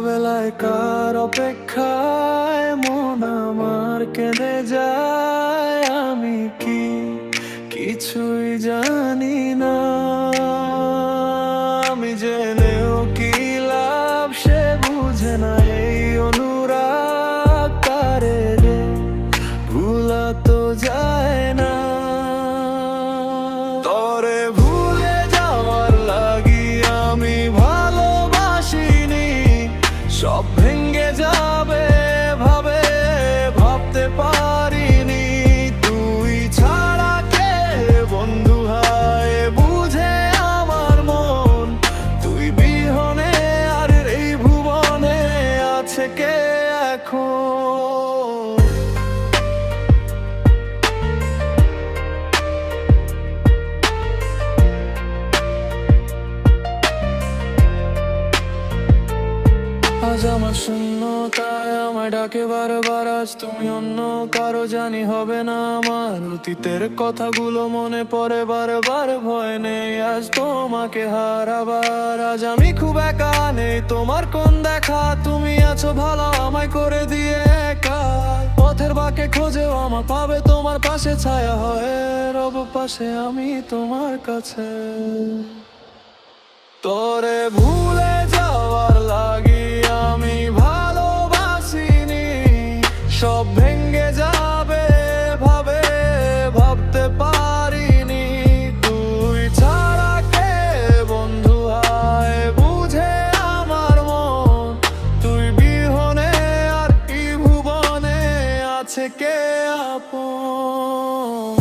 ছোটবেলায় কার অপেক্ষায় মন আমার কেঁদে যায়, আমি কি কিছুই জানি না। আমি জেনেও কি লাভ, সে বুঝে না এই অনুরাগ তারে ভুলা তো যায় না। তরে ভুলে যাওয়ার লাগি আমি ভালোবাসিনি, সব ভেঙে যাবে ভাবে ভাবতে পারিনি। তুই ছাড়া কে বন্ধু হয় বুঝে আমার মন, তুই বিহনে আর এই ভুবনে আছে কে এখন। আজ আমার শূন্যতায় আমায় ডাকে বারবার, আজ তুমি অন্য কারো জানি হবে না আমার। অতীতের কথাগুলো মনে পড়ে বারবার, ভয় নেই আজ তোমাকে হারাবার। আজ আমি খুব একা, নেই তোমার কোন দেখা, তুমি আছো ভালো আমায় করে দিয়ে একা। পথের বাঁকে খোঁজেও আমার পাবে তোমার পাশে, ছায়া হয়ে রব পাশে আমি তোমার কাছে। তোরে ভুলে যাওয়ার লাগি আমি ভালোবাসিনি, সব ভেঙে যাবে ভাবে ভাবতে পারিনি। তুই ছাড়া কে বন্ধু হয় বুঝে আমার মন, তুই বিহনে আর কি ভুবনে আছে কে আপন।